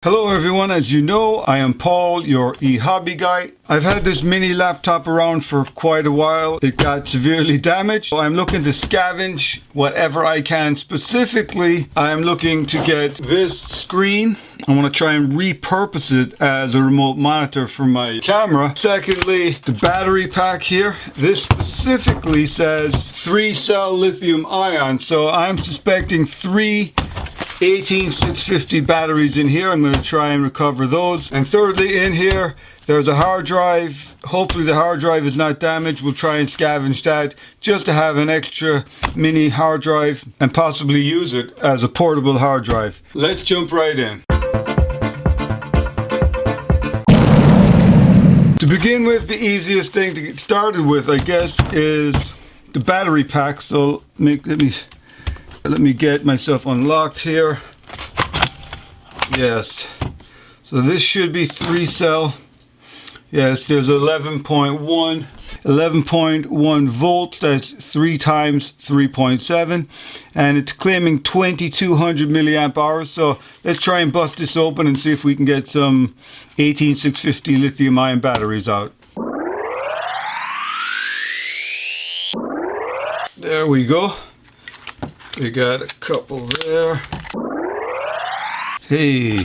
Hello everyone, as you know, I am Paul, your EHobbyGuy. I've had this mini laptop around for quite a while. It got severely damaged. So I'm looking to scavenge whatever I can. Specifically, I'm looking to get this screen. I want to try and repurpose it as a remote monitor for my camera. Secondly, the battery pack here. This specifically says 3-cell lithium ion. So I'm suspecting 3 18650 batteries in here. I'm going to try and recover those. And thirdly, in here there's a hard drive. Hopefully the hard drive is not damaged. We'll try and scavenge that just to have an extra mini hard drive and possibly use it as a portable hard drive. Let's jump right in. To begin with, the easiest thing to get started with, I guess, is the battery pack. So let me get myself unlocked here. Yes, so this should be 3-cell. Yes, there's 11.1 volts. That's 3 times 3.7, and it's claiming 2200 milliamp hours. So let's try and bust this open and see if we can get some 18650 lithium ion batteries out. There we go. We got a couple there. Hey,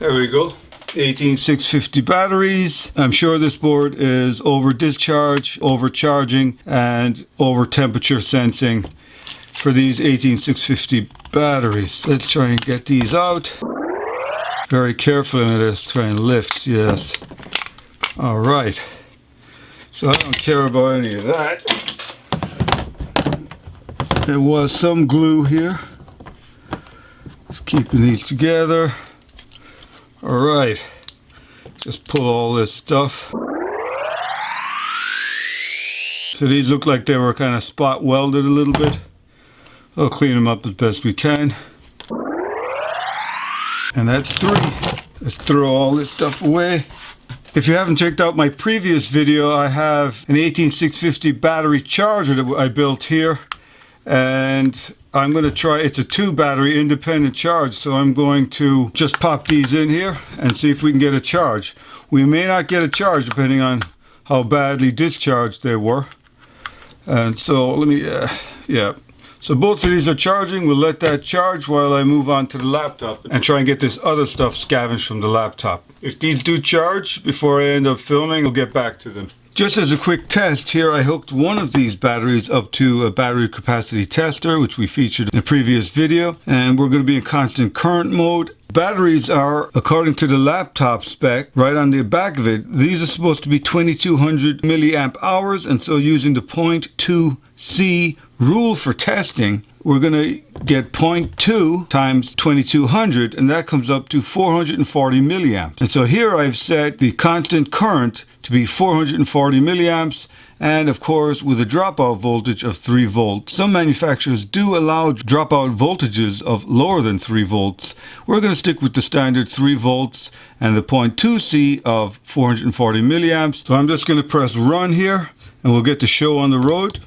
there we go. 18650 batteries. I'm sure this board is over discharge, overcharging, and over temperature sensing for these 18650 batteries. Let's try and get these out. Very carefully with this. Try and lift. Yes. All right. So I don't care about any of that. There was some glue here. Just keeping these together. Alright. Just pull all this stuff. So these look like they were kind of spot welded a little bit. I'll clean them up as best we can. And that's 3. Let's throw all this stuff away. If you haven't checked out my previous video, I have an 18650 battery charger that I built here. And I'm going to try, it's a 2 battery independent charge, so I'm going to just pop these in here and see if we can get a charge. We may not get a charge depending on how badly discharged they were. And so let me, yeah. So both of these are charging. We'll let that charge while I move on to the laptop and try and get this other stuff scavenged from the laptop. If these do charge before I end up filming, I'll get back to them. Just as a quick test here, I hooked one of these batteries up to a battery capacity tester, which we featured in a previous video, and we're going to be in constant current mode. Batteries are, according to the laptop spec, right on the back of it, these are supposed to be 2200 milliamp hours, and so using the 0.2C rule for testing, we're going to get 0.2 times 2200, and that comes up to 440 milliamps. And so here I've set the constant current to be 440 milliamps, and of course with a dropout voltage of 3 volts. Some manufacturers do allow dropout voltages of lower than 3 volts. We're going to stick with the standard 3 volts and the 0.2C of 440 milliamps. So I'm just going to press run here, and we'll get the show on the road.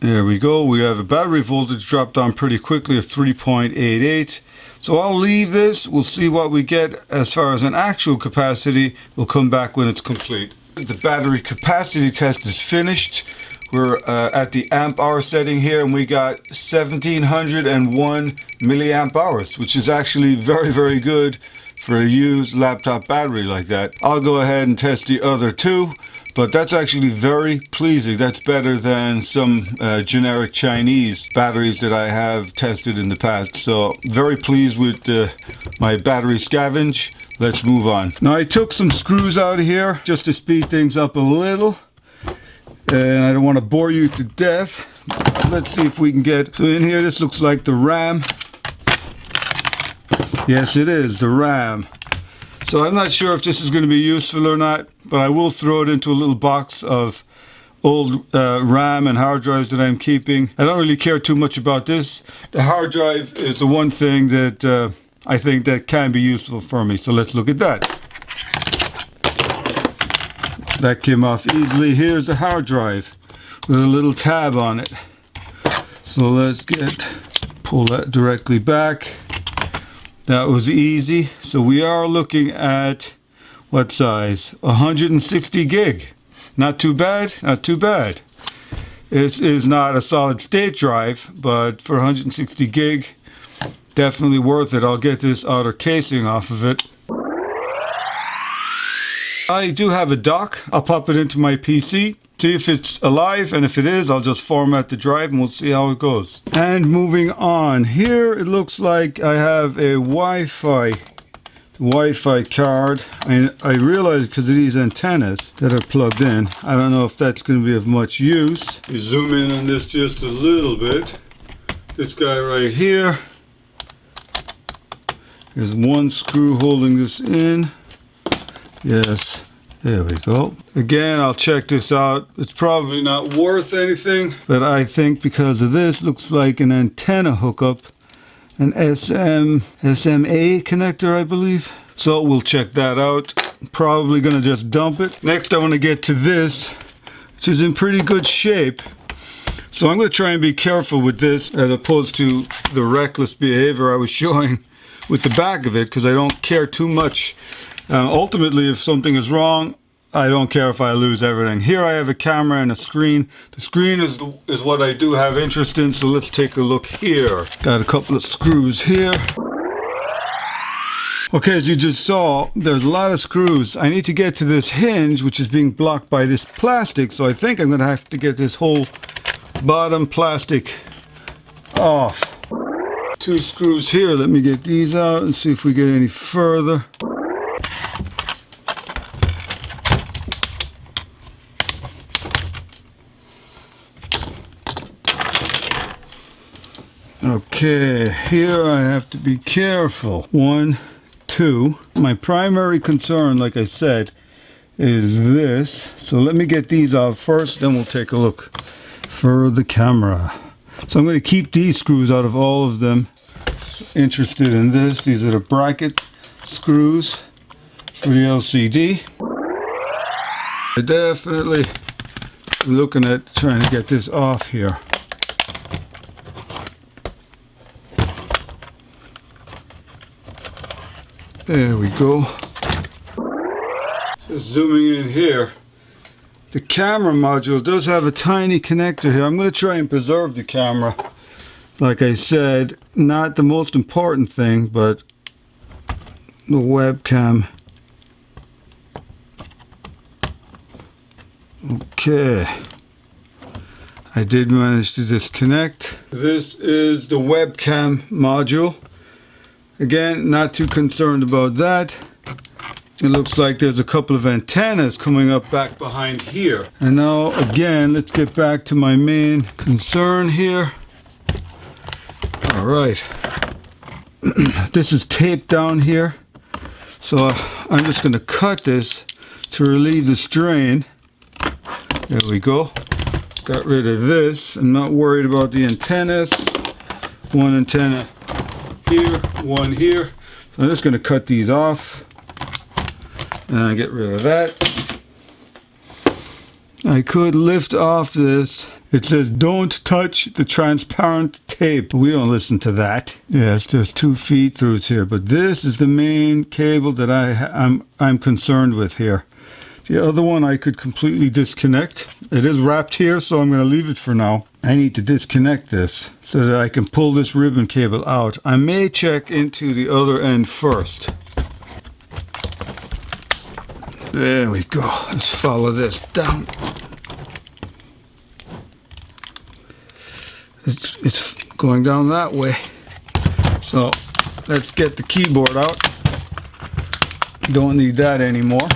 There we go. We have a battery voltage dropped down pretty quickly of 3.88. So I'll leave this. We'll see what we get as far as an actual capacity. We'll come back when it's complete. The battery capacity test is finished. We're at the amp hour setting here, and we got 1701 milliamp hours, which is actually very, very good for a used laptop battery like that. I'll go ahead and test the other 2. But that's actually very pleasing. That's better than some generic Chinese batteries that I have tested in the past. So very pleased with my battery scavenge. Let's move on. Now I took some screws out of here just to speed things up a little. And I don't want to bore you to death. Let's see if we can get... So in here, this looks like the RAM. Yes, it is, the RAM. So I'm not sure if this is going to be useful or not, but I will throw it into a little box of old RAM and hard drives that I'm keeping. I don't really care too much about this. The hard drive is the one thing that I think that can be useful for me. So let's look at that. That came off easily. Here's the hard drive with a little tab on it. So let's pull that directly back. That was easy. So we are looking at what size? 160 gig. Not too bad, not too bad. It is not a solid state drive, but for 160 gig, definitely worth it. I'll get this outer casing off of it. I do have a dock. I'll pop it into my PC, see if it's alive, and if it is, I'll just format the drive and we'll see how it goes. And moving on, here it looks like I have a Wi-Fi card. I realize because of these antennas that are plugged in, I don't know if that's going to be of much use. You zoom in on this just a little bit. This guy right here, there's one screw holding this in. Yes, there we go. Again, I'll check this out. It's probably not worth anything, but I think because of this, looks like an antenna hookup, an SMA connector, I believe. So we'll check that out. Probably gonna just dump it. Next, I want to get to this, which is in pretty good shape. So I'm going to try and be careful with this as opposed to the reckless behavior I was showing with the back of it, because I don't care too much. Ultimately, if something is wrong, I don't care if I lose everything. Here I have a camera and a screen. The screen is what I do have interest in, so let's take a look here. Got a couple of screws here. Okay, as you just saw, there's a lot of screws. I need to get to this hinge, which is being blocked by this plastic, so I think I'm going to have to get this whole bottom plastic off. Two screws here. Let me get these out and see if we get any further. Okay, here I have to be careful. 1, 2. My primary concern, like I said, is this. So let me get these off first, then we'll take a look for the camera. So I'm going to keep these screws out of all of them. Interested in this. These are the bracket screws for the LCD. I definitely am looking at trying to get this off here. There we go. So zooming in here, the camera module does have a tiny connector here. I'm going to try and preserve the camera. Like I said, not the most important thing, but the webcam. Okay. I did manage to disconnect. This is the webcam module. Again, not too concerned about that. It looks like there's a couple of antennas coming up back behind here. And now again, let's get back to my main concern here. All right. This is taped down here. So I'm just going to cut this to relieve the strain. There we go. Got rid of this. I'm not worried about the antennas. One antenna here, one here. So I'm just going to cut these off and get rid of that. I could lift off this. It says don't touch the transparent tape. We don't listen to that. Yes, there's 2 feed throughs here, but this is the main cable that I'm concerned with here. The other one I could completely disconnect. It is wrapped here, so I'm going to leave it for now. I need to disconnect this so that I can pull this ribbon cable out. I may check into the other end first. There we go. Let's follow this down. It's going down that way. So let's get the keyboard out. Don't need that anymore.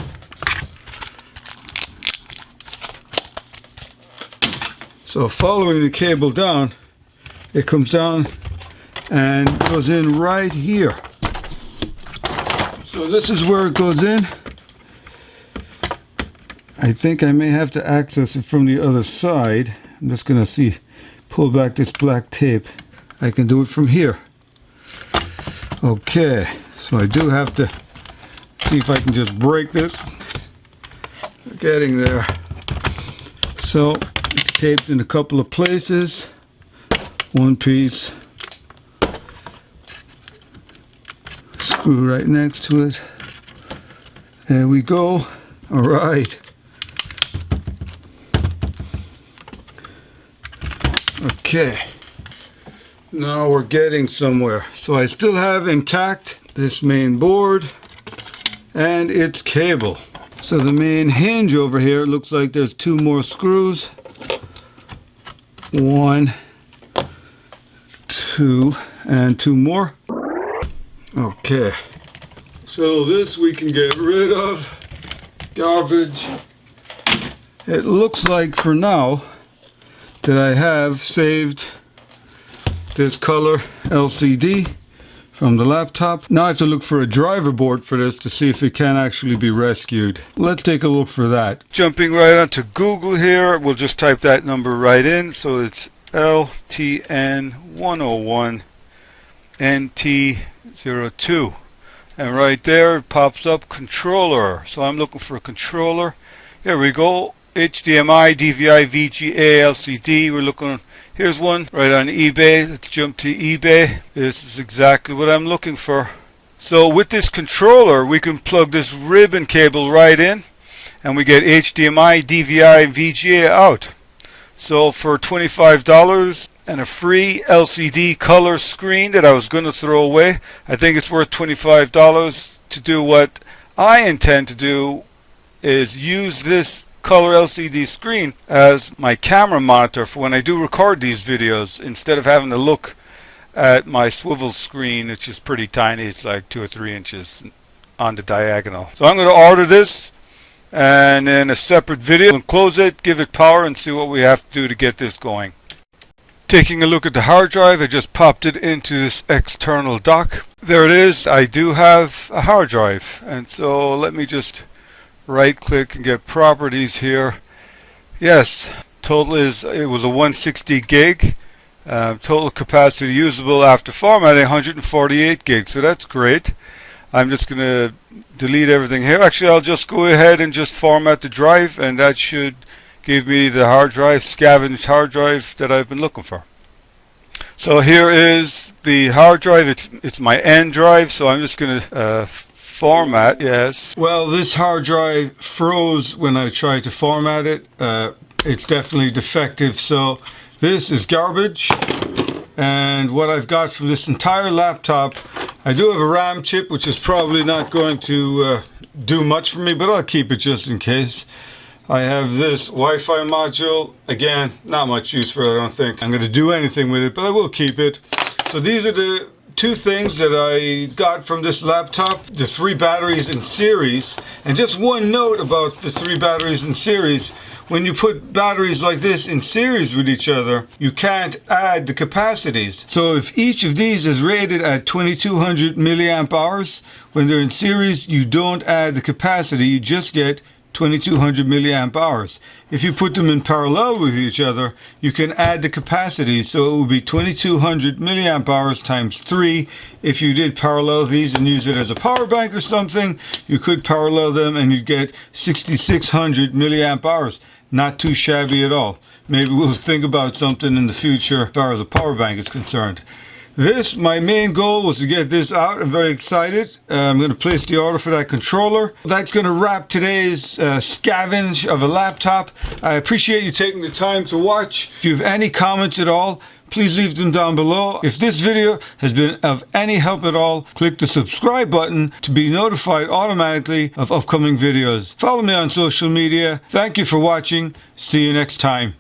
So following the cable down, it comes down and goes in right here. So this is where it goes in. I think I may have to access it from the other side. I'm just going to pull back this black tape. I can do it from here. Okay, so I do have to see if I can just break this. We're getting there. So it's taped in a couple of places. One piece. screw right next to it. There we go. All right. Okay. Now we're getting somewhere. So I still have intact this main board and its cable. So the main hinge over here, looks like there's 2 more screws. 1, 2, and 2 more. Okay. So this we can get rid of. Garbage. It looks like for now that I have saved this color LCD from the laptop. Now I have to look for a driver board for this to see if it can actually be rescued. Let's take a look for that. Jumping right onto Google here, we'll just type that number right in. So it's LTN101 NT02. And right there it pops up controller. So I'm looking for a controller. Here we go. HDMI, DVI, VGA, LCD. We're looking, here's one right on eBay. Let's jump to eBay. This is exactly what I'm looking for. So with this controller, we can plug this ribbon cable right in, and we get HDMI, DVI, VGA out. So for $25 and a free LCD color screen that I was going to throw away, I think it's worth $25 to do what I intend to do, is use this color LCD screen as my camera monitor for when I do record these videos, instead of having to look at my swivel screen, which is pretty tiny. It's like 2 or 3 inches on the diagonal. So I'm going to order this, and in a separate video and close it, give it power, and see what we have to do to get this going. Taking a look at the hard drive, I just popped it into this external dock. There it is. I do have a hard drive, and so let me just right click and get properties here. Yes, total is, it was a 160 gig. Total capacity usable after formatting 148 gigs, so that's great. I'm just going to delete everything here. Actually, I'll just go ahead and just format the drive, and that should give me the hard drive, Scavenge hard drive that I've been looking for. So here is the hard drive. It's my N drive, so I'm just going to format. Yes. Well, this hard drive froze when I tried to format it. It's definitely defective, so this is garbage. And what I've got from this entire laptop, I do have a RAM chip, which is probably not going to do much for me, but I'll keep it just in case. I have this Wi-Fi module. Again, not much use for it. I don't think I'm going to do anything with it, but I will keep it. So these are the 2 things that I got from this laptop. The 3 batteries in series. And just one note about the 3 batteries in series. When you put batteries like this in series with each other, you can't add the capacities. So if each of these is rated at 2200 milliamp hours, when they're in series, you don't add the capacity, you just get 2200 milliamp hours. If you put them in parallel with each other, you can add the capacity, so it would be 2200 milliamp hours times 3. If you did parallel these and use it as a power bank or something, you could parallel them and you'd get 6600 milliamp hours. Not too shabby at all. Maybe we'll think about something in the future as far as a power bank is concerned. This, my main goal was to get this out. I'm very excited. I'm going to place the order for that controller. That's going to wrap today's scavenge of a laptop. I appreciate you taking the time to watch. If you have any comments at all, please leave them down below. If this video has been of any help at all, click the subscribe button to be notified automatically of upcoming videos. Follow me on social media. Thank you for watching. See you next time.